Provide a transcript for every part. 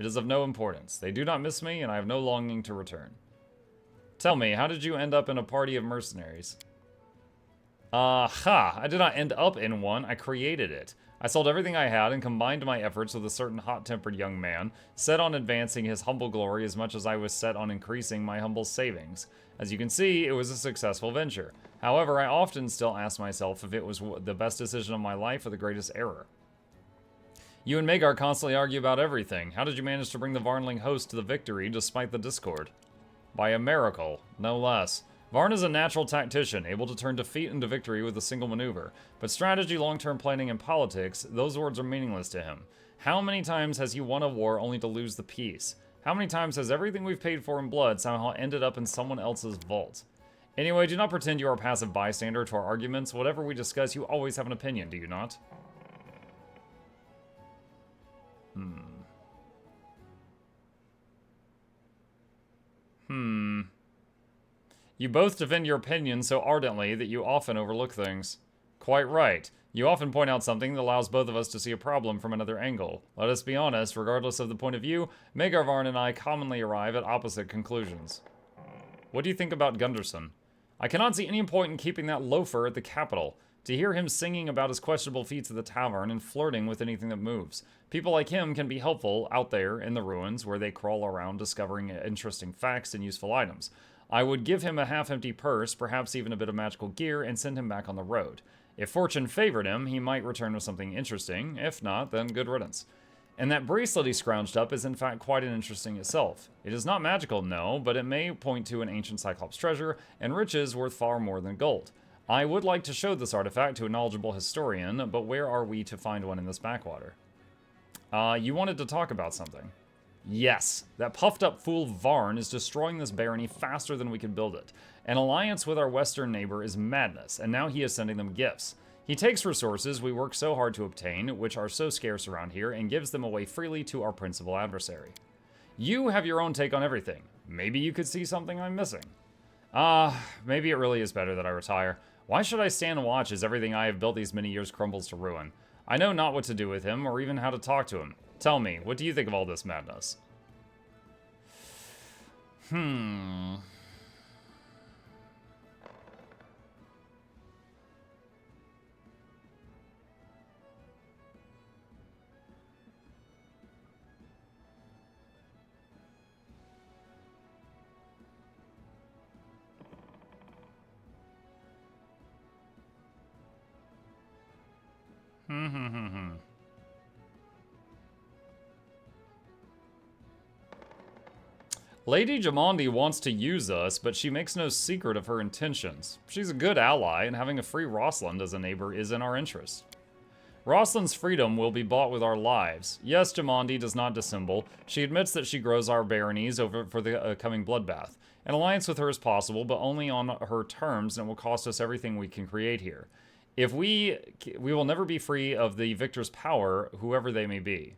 It is of no importance. They do not miss me, and I have no longing to return. Tell me, how did you end up in a party of mercenaries? I did not end up in one. I created it. I sold everything I had and combined my efforts with a certain hot-tempered young man, set on advancing his humble glory as much as I was set on increasing my humble savings. As you can see, it was a successful venture. However, I often still ask myself if it was the best decision of my life or the greatest error. You and Magar constantly argue about everything. How did you manage to bring the Varnling host to the victory despite the discord? By a miracle, no less. Varn is a natural tactician, able to turn defeat into victory with a single maneuver. But strategy, long-term planning, and politics, those words are meaningless to him. How many times has he won a war only to lose the peace? How many times has everything we've paid for in blood somehow ended up in someone else's vault? Anyway, do not pretend you are a passive bystander to our arguments. Whatever we discuss, you always have an opinion, do you not? You both defend your opinion so ardently that you often overlook things. Quite right. You often point out something that allows both of us to see a problem from another angle. Let us be honest, regardless of the point of view, Magar Varn and I commonly arrive at opposite conclusions. What do you think about Gunderson? I cannot see any point in keeping that loafer at the capital. To hear him singing about his questionable feats at the tavern and flirting with anything that moves. People like him can be helpful out there in the ruins where they crawl around discovering interesting facts and useful items. I would give him a half-empty purse, perhaps even a bit of magical gear, and send him back on the road. If fortune favored him, he might return with something interesting. If not, then good riddance. And that bracelet he scrounged up is in fact quite interesting itself. It is not magical, no, but it may point to an ancient Cyclops treasure, and riches worth far more than gold. I would like to show this artifact to a knowledgeable historian, but where are we to find one in this backwater? You wanted to talk about something. Yes, that puffed-up fool Varn is destroying this barony faster than we can build it. An alliance with our western neighbor is madness, and now he is sending them gifts. He takes resources we work so hard to obtain, which are so scarce around here, and gives them away freely to our principal adversary. You have your own take on everything. Maybe you could see something I'm missing. Maybe it really is better that I retire. Why should I stand and watch as everything I have built these many years crumbles to ruin? I know not what to do with him, or even how to talk to him. Tell me, what do you think of all this madness? Lady Jamandi wants to use us, but she makes no secret of her intentions. She's a good ally, and having a free Rosalind as a neighbor is in our interest. Rosalind's freedom will be bought with our lives. Yes, Jamandi does not dissemble. She admits that she grows our baronies over for the coming bloodbath. An alliance with her is possible, but only on her terms, and it will cost us everything we can create here. If we will never be free of the victor's power, whoever they may be.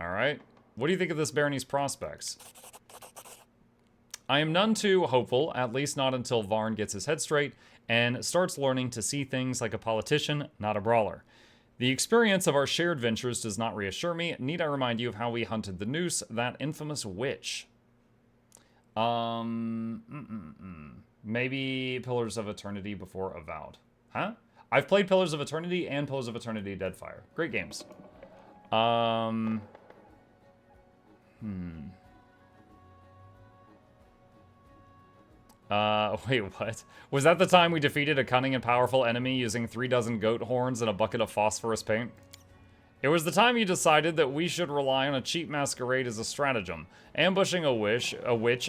Alright. What do you think of this barony's prospects? I am none too hopeful, at least not until Varn gets his head straight and starts learning to see things like a politician, not a brawler. The experience of our shared ventures does not reassure me. Need I remind you of how we hunted the noose, that infamous witch? Maybe Pillars of Eternity before Avowed. Huh? I've played Pillars of Eternity and Pillars of Eternity Deadfire. Great games. Wait, what? Was that the time we defeated a cunning and powerful enemy using 36 goat horns and a bucket of phosphorus paint? It was the time you decided that we should rely on a cheap masquerade as a stratagem, ambushing a witch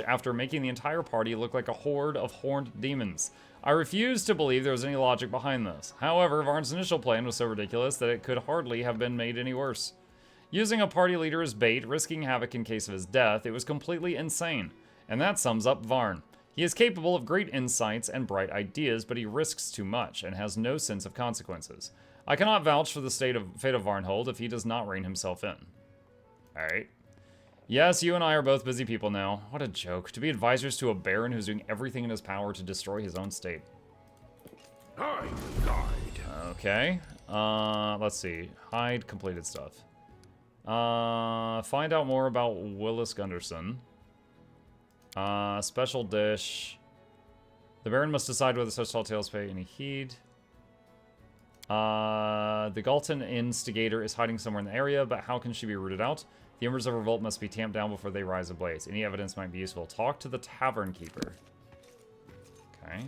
after making the entire party look like a horde of horned demons. I refuse to believe there was any logic behind this. However, Varn's initial plan was so ridiculous that it could hardly have been made any worse. Using a party leader as bait, risking havoc in case of his death, it was completely insane. And that sums up Varn. He is capable of great insights and bright ideas, but he risks too much and has no sense of consequences. I cannot vouch for the fate of Varnhold if he does not rein himself in. Alright. Yes, you and I are both busy people now. What a joke. To be advisors to a baron who's doing everything in his power to destroy his own state. Okay. Let's see. Hide completed stuff. Find out more about Willis Gunderson. Special dish. The Baron must decide whether such tall tales pay any heed. The Galton instigator is hiding somewhere in the area, but how can she be rooted out? The embers of revolt must be tamped down before they rise ablaze. Any evidence might be useful. Talk to the tavern keeper. Okay.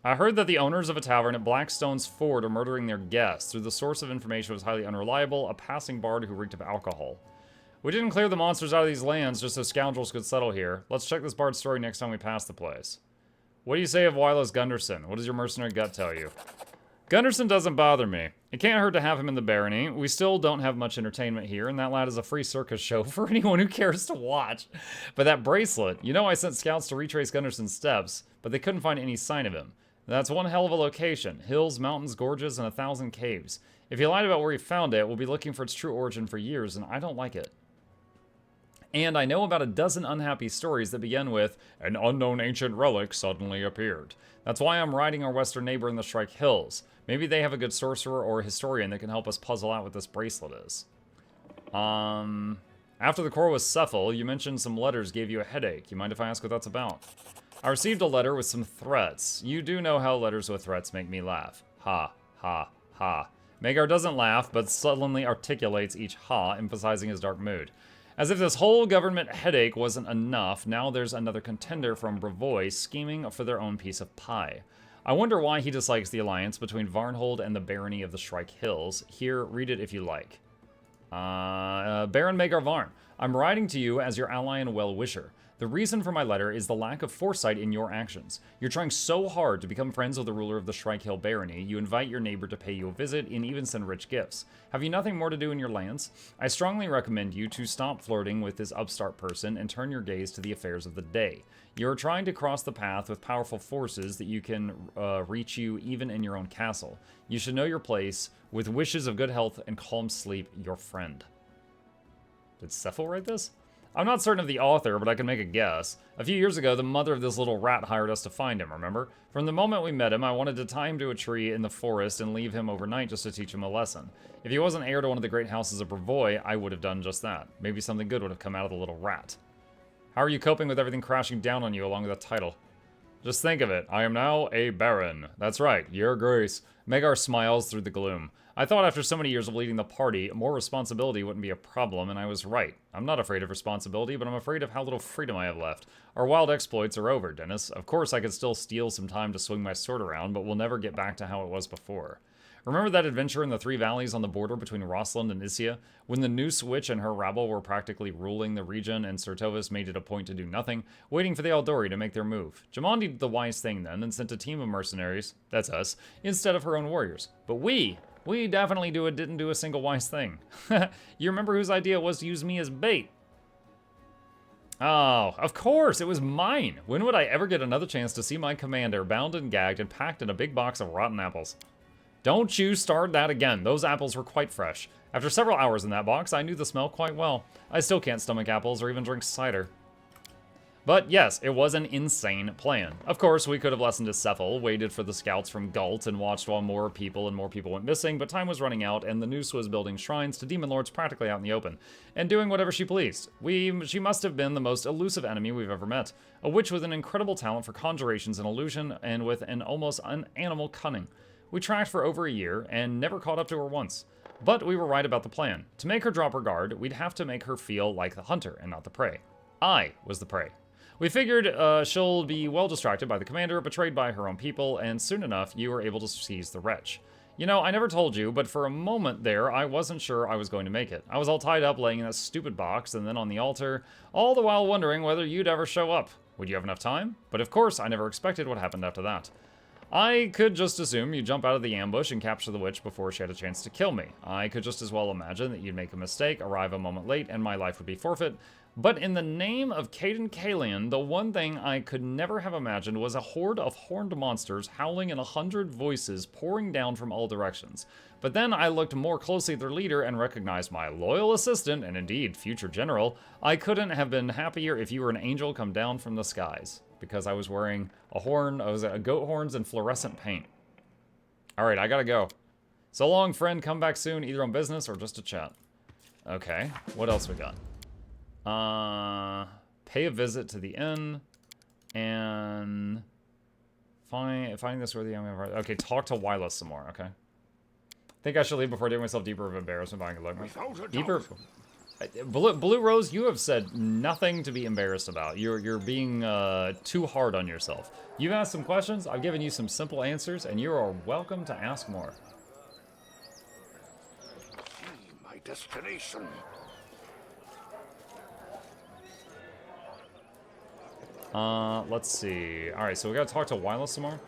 I heard that the owners of a tavern at Blackstone's Ford are murdering their guests. Through the source of information was highly unreliable, a passing bard who reeked of alcohol. We didn't clear the monsters out of these lands just so scoundrels could settle here. Let's check this bard's story next time we pass the place. What do you say of Willis Gunderson? What does your mercenary gut tell you? Gunderson doesn't bother me. It can't hurt to have him in the barony. We still don't have much entertainment here, and that lad is a free circus show for anyone who cares to watch. But that bracelet, you know I sent scouts to retrace Gunderson's steps, but they couldn't find any sign of him. That's one hell of a location. Hills, mountains, gorges, and 1,000 caves. If he lied about where he found it, we'll be looking for its true origin for years, and I don't like it. And I know about a dozen unhappy stories that begin with, an unknown ancient relic suddenly appeared. That's why I'm riding our western neighbor in the Shrike Hills. Maybe they have a good sorcerer or a historian that can help us puzzle out what this bracelet is. After the quarrel with Cephal, you mentioned some letters gave you a headache. You mind if I ask what that's about? I received a letter with some threats. You do know how letters with threats make me laugh. Ha, ha, ha. Magar doesn't laugh, but suddenly articulates each ha, emphasizing his dark mood. As if this whole government headache wasn't enough, now there's another contender from Brevoy scheming for their own piece of pie. I wonder why he dislikes the alliance between Varnhold and the barony of the Shrike Hills. Here, read it if you like. Baron Magar Varn, I'm writing to you as your ally and well-wisher. The reason for my letter is the lack of foresight in your actions. You're trying so hard to become friends with the ruler of the Shrike Hill barony, you invite your neighbor to pay you a visit and even send rich gifts. Have you nothing more to do in your lands? I strongly recommend you to stop flirting with this upstart person and turn your gaze to the affairs of the day. You're trying to cross the path with powerful forces that you can reach you even in your own castle. You should know your place. With wishes of good health and calm sleep, your friend. Did Cephal write this? I'm not certain of the author, but I can make a guess. A few years ago, the mother of this little rat hired us to find him, remember? From the moment we met him, I wanted to tie him to a tree in the forest and leave him overnight just to teach him a lesson. If he wasn't heir to one of the great houses of Brevoy, I would have done just that. Maybe something good would have come out of the little rat. How are you coping with everything crashing down on you along with the title? Just think of it. I am now a baron. That's right, your grace. Magar smiles through the gloom. I thought after so many years of leading the party, more responsibility wouldn't be a problem, and I was right. I'm not afraid of responsibility, but I'm afraid of how little freedom I have left. Our wild exploits are over, Dennis. Of course, I could still steal some time to swing my sword around, but we'll never get back to how it was before. Remember that adventure in the Three Valleys on the border between Rossland and Isia? When the Noose Witch and her rabble were practically ruling the region and Sertovis made it a point to do nothing, waiting for the Eldori to make their move. Jamon did the wise thing then and sent a team of mercenaries, that's us, instead of her own warriors. But we definitely didn't do a single wise thing. You remember whose idea it was to use me as bait? Oh, of course, it was mine. When would I ever get another chance to see my commander bound and gagged and packed in a big box of rotten apples? Don't you start that again. Those apples were quite fresh. After several hours in that box, I knew the smell quite well. I still can't stomach apples or even drink cider. But yes, it was an insane plan. Of course, we could have listened to Cephal, waited for the scouts from Galt, and watched while more people went missing, but time was running out, and the Noose was building shrines to demon lords practically out in the open, and doing whatever she pleased. She must have been the most elusive enemy we've ever met. A witch with an incredible talent for conjurations and illusion, and with an almost animal cunning. We tracked for over a year, and never caught up to her once. But we were right about the plan. To make her drop her guard, we'd have to make her feel like the hunter and not the prey. I was the prey. We figured she'll be well distracted by the commander, betrayed by her own people, and soon enough, you were able to seize the wretch. You know, I never told you, but for a moment there, I wasn't sure I was going to make it. I was all tied up laying in that stupid box, and then on the altar, all the while wondering whether you'd ever show up. Would you have enough time? But of course, I never expected what happened after that. I could just assume you'd jump out of the ambush and capture the witch before she had a chance to kill me. I could just as well imagine that you'd make a mistake, arrive a moment late, and my life would be forfeit. But in the name of Caden Kalian, the one thing I could never have imagined was a horde of horned monsters howling in 100 voices pouring down from all directions. But then I looked more closely at their leader and recognized my loyal assistant, and indeed future general. I couldn't have been happier if you were an angel come down from the skies. Because I was wearing a horn, I was goat horns and fluorescent paint. Alright, I gotta go. So long, friend. Come back soon, either on business or just to chat. Okay, what else we got? Pay a visit to the inn. And... Find this worthy young man. Okay, talk to Wylas some more, okay. Think I should leave before doing myself deeper of embarrassment by a look. Deeper... Blue Rose, you have said nothing to be embarrassed about. You're being too hard on yourself. You've asked some questions, I've given you some simple answers, and you are welcome to ask more. My destination. Let's see. Alright, so we gotta talk to Wylas some more.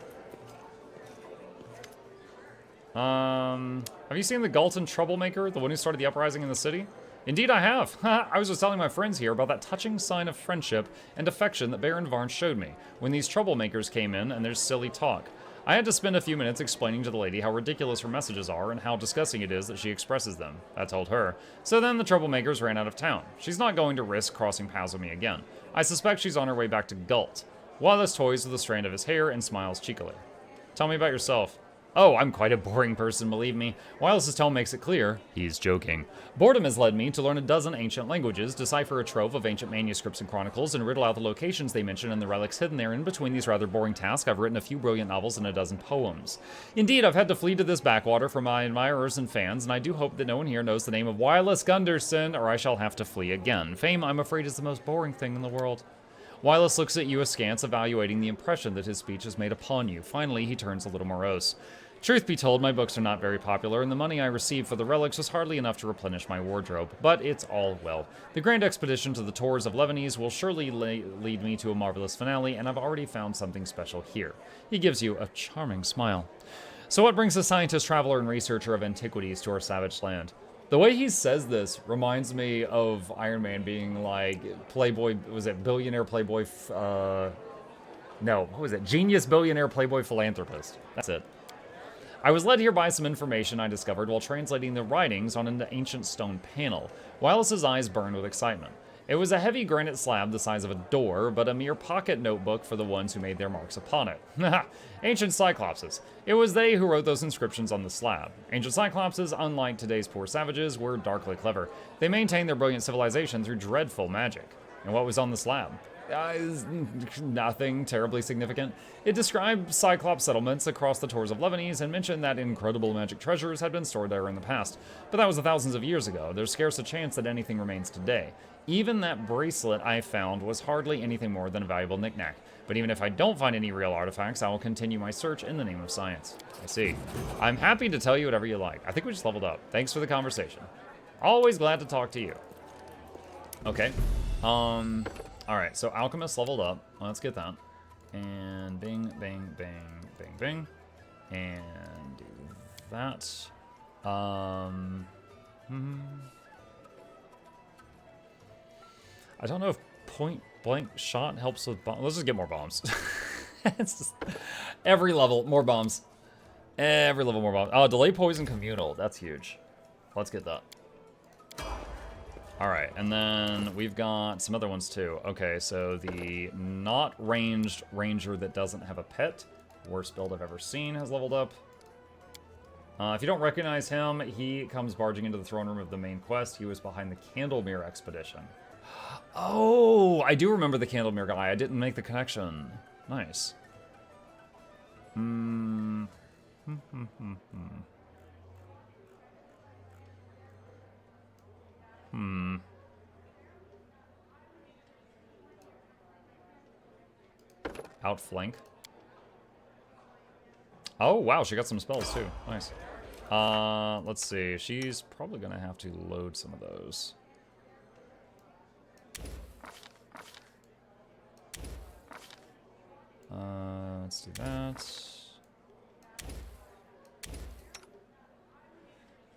Have you seen the Galton troublemaker, the one who started the uprising in the city? Indeed I have. I was just telling my friends here about that touching sign of friendship and affection that Baron Varn showed me when these troublemakers came in and their silly talk. I had to spend a few minutes explaining to the lady how ridiculous her messages are and how disgusting it is that she expresses them. I told her. So then the troublemakers ran out of town. She's not going to risk crossing paths with me again. I suspect she's on her way back to Gult. Wallace toys with a strand of his hair and smiles cheekily. Tell me about yourself. Oh, I'm quite a boring person, believe me. Wallace's tone makes it clear he's joking. Boredom has led me to learn a dozen ancient languages, decipher a trove of ancient manuscripts and chronicles, and riddle out the locations they mention and the relics hidden there. In between these rather boring tasks, I've written a few brilliant novels and a dozen poems. Indeed, I've had to flee to this backwater for my admirers and fans, and I do hope that no one here knows the name of Wallace Gunderson, or I shall have to flee again. Fame, I'm afraid, is the most boring thing in the world. Wallace looks at you askance, evaluating the impression that his speech has made upon you. Finally, he turns a little morose. Truth be told, my books are not very popular, and the money I received for the relics was hardly enough to replenish my wardrobe. But it's all well. The grand expedition to the Tors of Lebanese will surely lead me to a marvelous finale, and I've already found something special here. He gives you a charming smile. So what brings a scientist, traveler, and researcher of antiquities to our savage land? The way he says this reminds me of Iron Man being like, Playboy, was it billionaire Playboy, no, what was it? Genius billionaire Playboy philanthropist. That's it. I was led here by some information I discovered while translating the writings on an ancient stone panel. Wallace's eyes burned with excitement. It was a heavy granite slab the size of a door, but a mere pocket notebook for the ones who made their marks upon it. Ancient Cyclopses. It was they who wrote those inscriptions on the slab. Ancient Cyclopses, unlike today's poor savages, were darkly clever. They maintained their brilliant civilization through dreadful magic. And what was on the slab? Nothing terribly significant. It described Cyclops settlements across the Tors of Lebanese and mentioned that incredible magic treasures had been stored there in the past. But that was thousands of years ago. There's scarce a chance that anything remains today. Even that bracelet I found was hardly anything more than a valuable knickknack. But even if I don't find any real artifacts, I will continue my search in the name of science. I see. I'm happy to tell you whatever you like. I think we just leveled up. Thanks for the conversation. Always glad to talk to you. Okay. Alright, so Alchemist leveled up. Let's get that. And bing, bing, bing, bing, bing. And do that. I don't know if point blank shot helps with bombs. Let's just get more bombs. It's just every level, more bombs. Every level, more bombs. Oh, delay poison communal. That's huge. Let's get that. Alright, and then we've got some other ones too. Okay, so the not ranged ranger that doesn't have a pet, worst build I've ever seen, has leveled up. If you don't recognize him, he comes barging into the throne room of the main quest. He was behind the Candlemere expedition. Oh, I do remember the Candlemere guy. I didn't make the connection. Nice. Outflank. Oh, wow, she got some spells too. Nice. Let's see. She's probably gonna have to load some of those. Let's do that.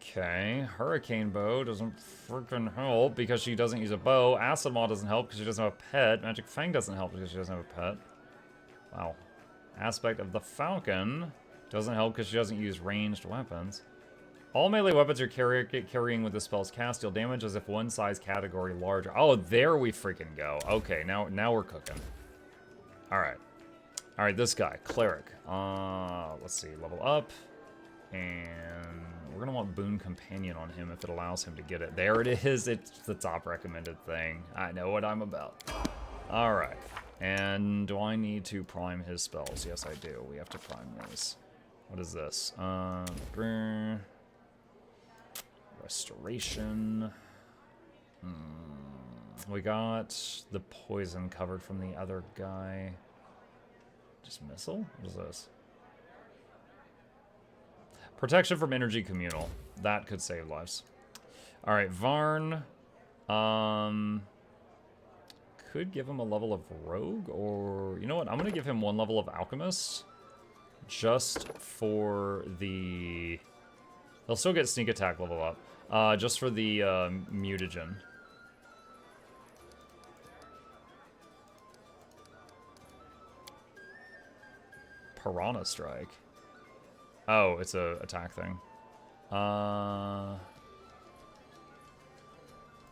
Okay, Hurricane Bow doesn't freaking help because she doesn't use a bow. Acid Maw doesn't help because she doesn't have a pet. Magic Fang doesn't help because she doesn't have a pet. Wow. Aspect of the Falcon doesn't help because she doesn't use ranged weapons. All melee weapons you're carrying with the spell's cast deal damage as if one size category larger. Oh, there we freaking go. Okay, now we're cooking. Alright. Alright, this guy, Cleric. Let's see, level up. And we're going to want Boon Companion on him if it allows him to get it. There it is. It's the top recommended thing. I know what I'm about. All right. And do I need to prime his spells? Yes, I do. We have to prime these. What is this? Restoration. We got the poison covered from the other guy. Dismissal? What is this? Protection from energy communal. That could save lives. All right, Varn. Could give him a level of rogue, or you know what? I'm gonna give him 1 level of alchemist, just for the. He'll still get sneak attack level up, just for the mutagen. Piranha Strike. Oh, it's a attack thing.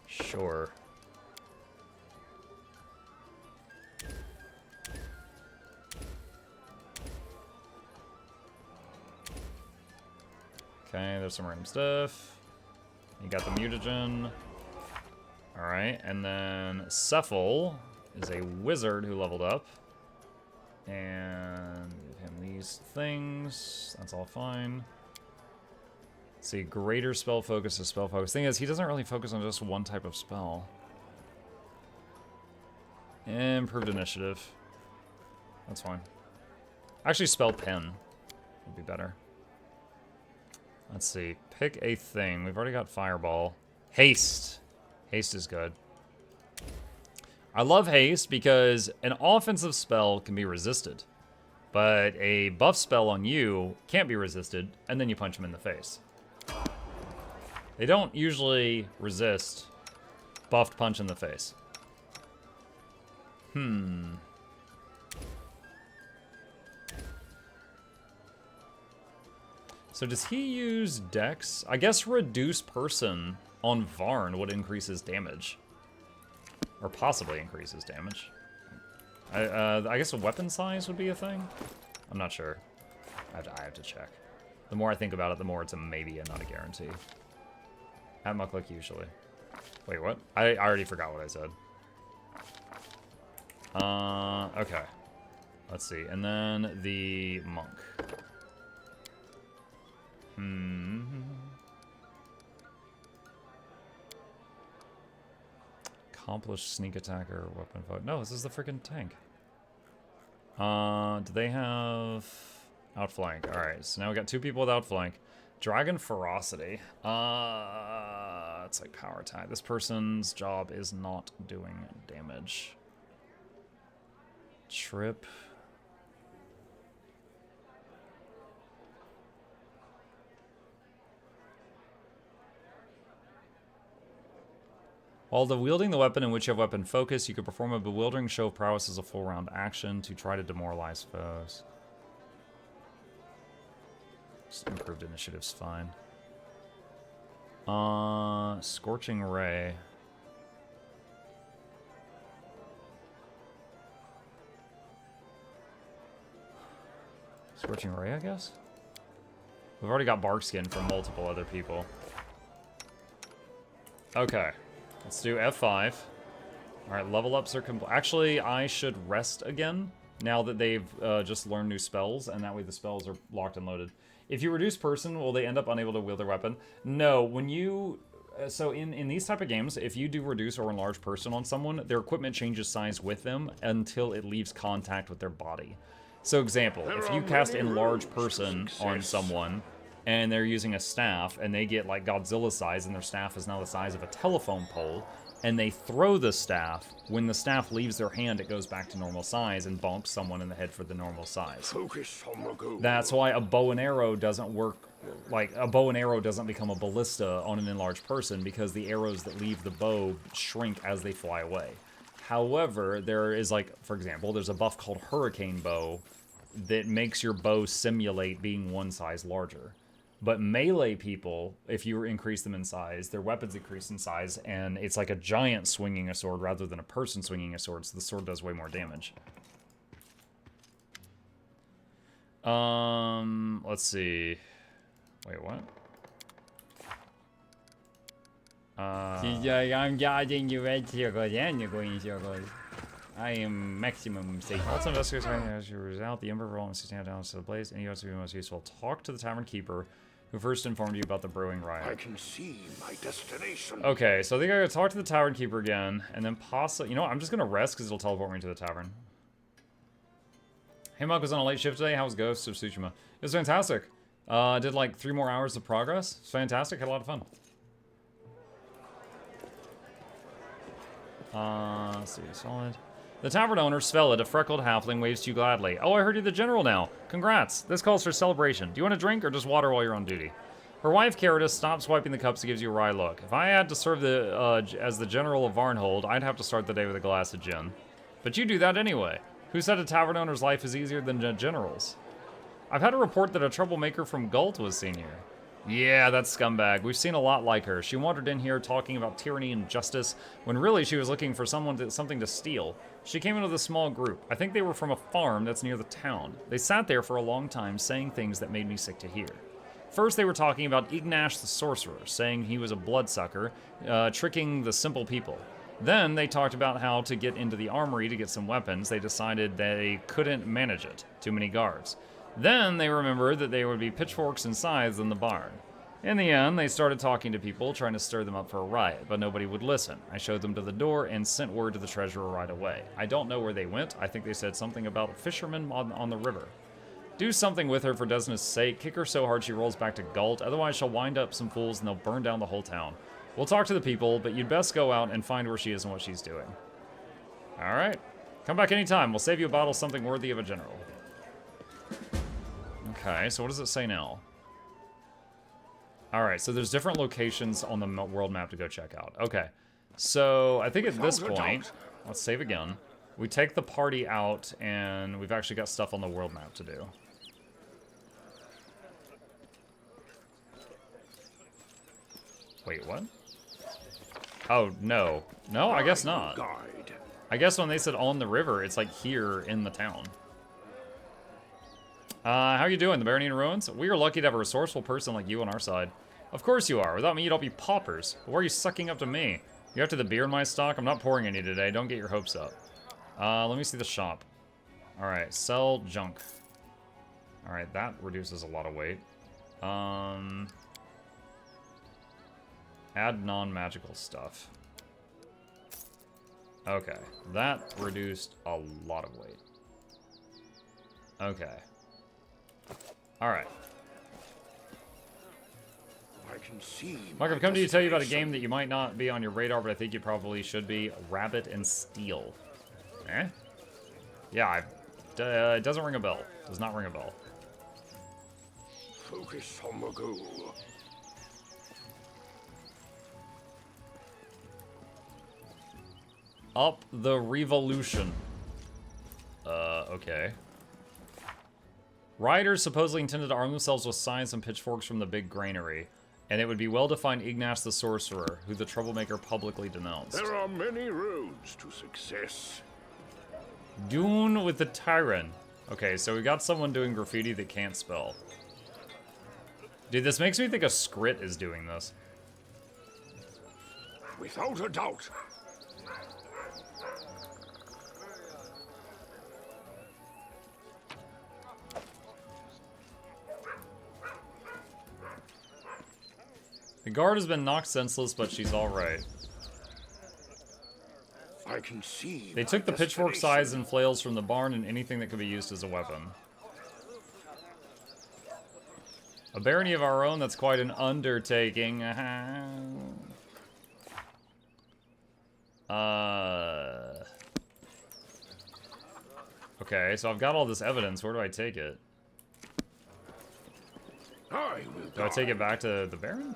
Sure. Okay, there's some random stuff. You got the mutagen. Alright, and then Cephal is a wizard who leveled up. And give him these things. That's all fine. Let's see, greater spell focus is spell focus. Thing is, he doesn't really focus on just one type of spell. Improved initiative. That's fine. Actually, spell pen would be better. Let's see. Pick a thing. We've already got fireball. Haste. Haste is good. I love haste because an offensive spell can be resisted, but a buff spell on you can't be resisted, and then you punch him in the face. They don't usually resist buffed punch in the face. So does he use Dex? I guess reduce person on Varn would increase his damage. Or possibly increase his damage. I guess a weapon size would be a thing? I'm not sure. I have to check. The more I think about it, the more it's a maybe and not a guarantee. At Mukluk, usually. Wait, what? I already forgot what I said. Okay. Let's see. And then the monk. Accomplished sneak attacker, weapon fight. No, this is the freaking tank. Do they have outflank? Alright, so now we got 2 people with outflank. Dragon ferocity. It's like power attack. This person's job is not doing damage. Trip. While wielding the weapon in which you have weapon focus, you can perform a bewildering show of prowess as a full round action to try to demoralize foes. Just improved initiative's fine. Scorching Ray. Scorching Ray, I guess? We've already got Barkskin from multiple other people. Okay. Let's do F5. Alright, level ups are complete. Actually, I should rest again now that they've just learned new spells, and that way the spells are locked and loaded. If you reduce person, will they end up unable to wield their weapon? No, when you... so in these type of games, if you do reduce or enlarge person on someone, their equipment changes size with them until it leaves contact with their body. So example, if you cast enlarge person on someone, and they're using a staff, and they get like Godzilla size, and their staff is now the size of a telephone pole, and they throw the staff, when the staff leaves their hand, it goes back to normal size and bonks someone in the head for the normal size. Focus on the goal. That's why a bow and arrow doesn't work, like a bow and arrow doesn't become a ballista on an enlarged person, because the arrows that leave the bow shrink as they fly away. However, there is like, for example, there's a buff called Hurricane Bow that makes your bow simulate being one size larger. But melee people, if you increase them in size, their weapons increase in size, and it's like a giant swinging a sword rather than a person swinging a sword, so the sword does way more damage. Let's see. Wait, what? I'm guarding you red circles and the green circles. I am maximum safe. Also, investigators as you result, the Ember roll and stand down to the blaze, and you also be most useful. Talk to the tavern keeper, who first informed you about the brewing riot. I can see my destination. Okay, so I think I gotta talk to the tavern keeper again, and then possibly, you know what, I'm just gonna rest because it'll teleport me to the tavern. Hey, Muck was on a late shift today. How was Ghosts of Tsushima? It was fantastic. Did like 3 more hours of progress. It's fantastic. Had a lot of fun. Let's see, solid. The tavern owner, Svelid, a freckled halfling, waves to you gladly. Oh, I heard you're the general now. Congrats. This calls for celebration. Do you want a drink or just water while you're on duty? Her wife, Caritas, stops wiping the cups and gives you a wry look. If I had to serve as the general of Varnhold, I'd have to start the day with a glass of gin. But you do that anyway. Who said a tavern owner's life is easier than a general's? I've had a report that a troublemaker from Gult was seen here. Yeah, that scumbag. We've seen a lot like her. She wandered in here talking about tyranny and justice, when really she was looking for something to steal. She came in with a small group. I think they were from a farm that's near the town. They sat there for a long time, saying things that made me sick to hear. First, they were talking about Ignash the sorcerer, saying he was a bloodsucker, tricking the simple people. Then they talked about how to get into the armory to get some weapons. They decided they couldn't manage it. Too many guards. Then they remembered that there would be pitchforks and scythes in the barn. In the end, they started talking to people, trying to stir them up for a riot, but nobody would listen. I showed them to the door and sent word to the treasurer right away. I don't know where they went. I think they said something about fishermen on the river. Do something with her for Desna's sake. Kick her so hard she rolls back to Gult. Otherwise, she'll wind up some fools and they'll burn down the whole town. We'll talk to the people, but you'd best go out and find where she is and what she's doing. All right. Come back anytime. We'll save you a bottle of something worthy of a general. Okay, so what does it say now? All right, so there's different locations on the world map to go check out. Okay, so I think at this point, let's save again. We take the party out, and we've actually got stuff on the world map to do. Wait, what? Oh, no. No, I guess not. I guess when they said on the river, it's like here in the town. How you doing? The Barony in Ruins? We are lucky to have a resourceful person like you on our side. Of course you are. Without me, you'd all be paupers. But why are you sucking up to me? You after the beer in my stock? I'm not pouring any today. Don't get your hopes up. Let me see the shop. Alright, sell junk. Alright, that reduces a lot of weight. Add non-magical stuff. Okay, that reduced a lot of weight. Okay. Alright. Mark, I've come to tell you about a game that you might not be on your radar, but I think you probably should be. Rabbit and Steel. Eh? Yeah, it doesn't ring a bell. Does not ring a bell. Focus on the goal. Up the revolution. Okay. Riders supposedly intended to arm themselves with scythes and pitchforks from the big granary, and it would be well to find Ignash the sorcerer, who the troublemaker publicly denounced. There are many roads to success. Dune with the Tyrant. Okay, so we got someone doing graffiti that can't spell. Dude, this makes me think a Skrit is doing this. Without a doubt. The guard has been knocked senseless, but she's alright. I can see. They took the pitchfork scythes and flails from the barn and anything that could be used as a weapon. A barony of our own, that's quite an undertaking. Okay, so I've got all this evidence. Where do I take it? Do I take it back to the Baron?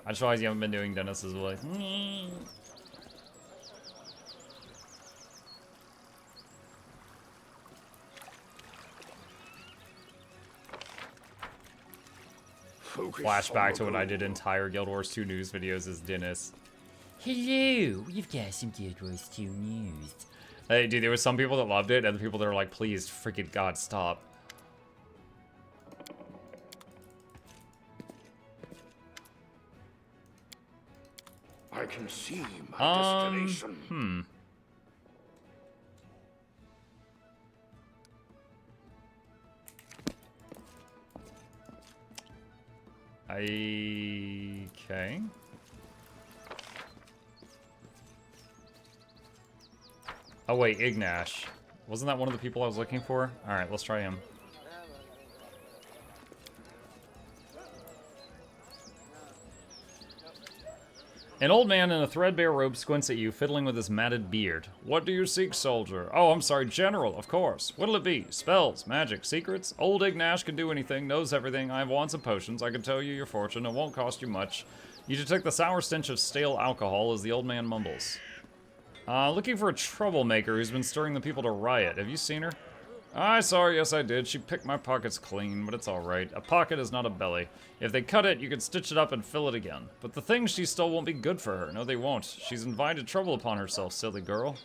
I just realized you haven't been doing Dennis's voice. Flashback to when I did entire Guild Wars 2 news videos as Dennis. Hello, we've got some Guild Wars 2 news. Hey, dude, there was some people that loved it, and the people that were like, please, freaking God, stop. I can see my destination. Okay. Oh wait, Ignash. Wasn't that one of the people I was looking for? Alright, let's try him. An old man in a threadbare robe squints at you, fiddling with his matted beard. What do you seek, soldier? Oh, I'm sorry, general, of course. What'll it be? Spells, magic, secrets? Old Ignash can do anything, knows everything. I have wands and potions. I can tell you your fortune. It won't cost you much. You detect the sour stench of stale alcohol as the old man mumbles. Looking for a troublemaker who's been stirring the people to riot. Have you seen her? I saw her, yes I did. She picked my pockets clean, but it's alright. A pocket is not a belly. If they cut it, you can stitch it up and fill it again. But the things she stole won't be good for her. No, they won't. She's invited trouble upon herself, silly girl.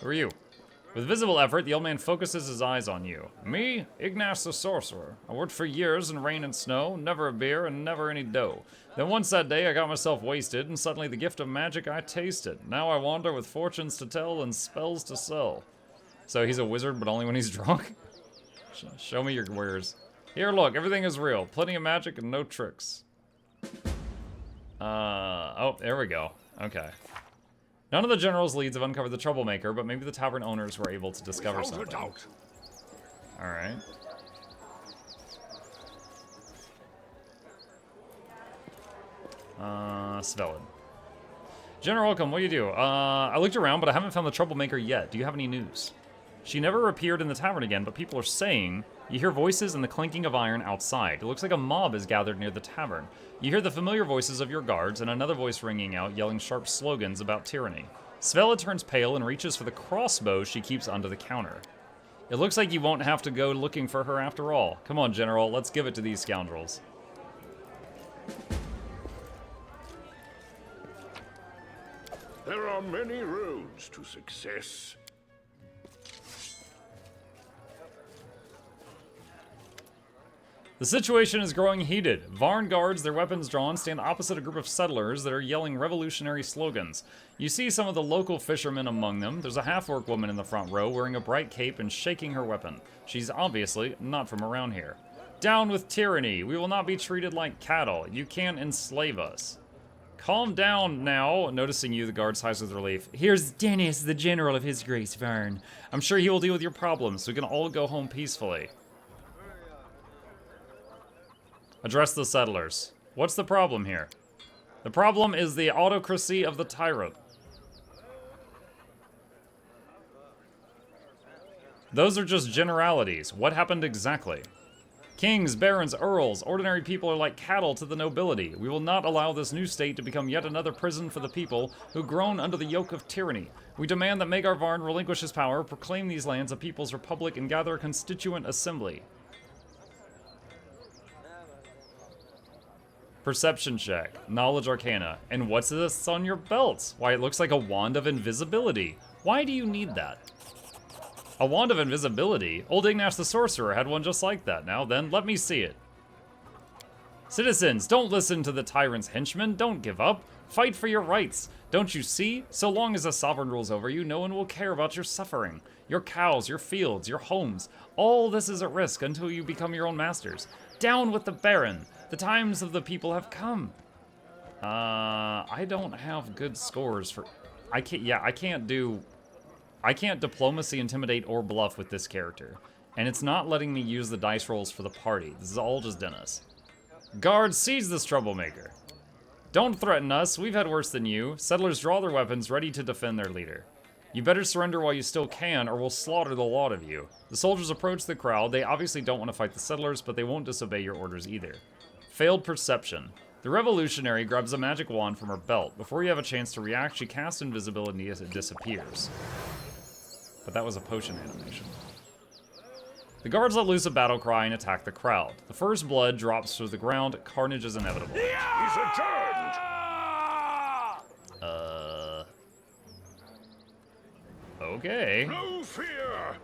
Who are you? With visible effort, the old man focuses his eyes on you. Me? Ignace the Sorcerer. I worked for years in rain and snow, never a beer and never any dough. Then once that day I got myself wasted, and suddenly the gift of magic I tasted. Now I wander with fortunes to tell and spells to sell. So he's a wizard, but only when he's drunk? Show me your wares. Here, look, everything is real. Plenty of magic and no tricks. Oh, there we go. Okay. None of the general's leads have uncovered the troublemaker, but maybe the tavern owners were able to discover something. Alright. Svelid. General Welcome, what do you do? I looked around, but I haven't found the troublemaker yet. Do you have any news? She never appeared in the tavern again, but people are saying... You hear voices and the clinking of iron outside. It looks like a mob is gathered near the tavern. You hear the familiar voices of your guards, and another voice ringing out, yelling sharp slogans about tyranny. Svella turns pale and reaches for the crossbow she keeps under the counter. It looks like you won't have to go looking for her after all. Come on, General, let's give it to these scoundrels. There are many roads to success. The situation is growing heated. Varn guards, their weapons drawn, stand opposite a group of settlers that are yelling revolutionary slogans. You see some of the local fishermen among them. There's a half-orc woman in the front row wearing a bright cape and shaking her weapon. She's obviously not from around here. Down with tyranny! We will not be treated like cattle. You can't enslave us. Calm down now. Noticing you, the guard sighs with relief. Here's Dennis, the general of his grace, Varn. I'm sure he will deal with your problems, so we can all go home peacefully. Address the settlers. What's the problem here? The problem is the autocracy of the tyrant. Those are just generalities. What happened exactly? Kings, barons, earls, ordinary people are like cattle to the nobility. We will not allow this new state to become yet another prison for the people who groan under the yoke of tyranny. We demand that Magar Varn relinquish his power, proclaim these lands a people's republic, and gather a constituent assembly. Perception check. Knowledge Arcana. And what's this on your belt? Why, it looks like a wand of invisibility. Why do you need that? A wand of invisibility? Old Ignash the Sorcerer had one just like that. Now then, let me see it. Citizens, don't listen to the tyrant's henchmen. Don't give up. Fight for your rights. Don't you see? So long as the sovereign rules over you, no one will care about your suffering. Your cows, your fields, your homes. All this is at risk until you become your own masters. Down with the Baron. The times of the people have come. I don't have good scores for... I can't diplomacy, intimidate, or bluff with this character. And it's not letting me use the dice rolls for the party. This is all just Dennis. Guards, seize this troublemaker. Don't threaten us. We've had worse than you. Settlers draw their weapons, ready to defend their leader. You better surrender while you still can, or we'll slaughter the lot of you. The soldiers approach the crowd. They obviously don't want to fight the settlers, but they won't disobey your orders either. Failed perception. The revolutionary grabs a magic wand from her belt. Before you have a chance to react, she casts invisibility as it disappears. But that was a potion animation. The guards let loose a battle cry and attack the crowd. The first blood drops to the ground. Carnage is inevitable. He's returned! Okay. No fear!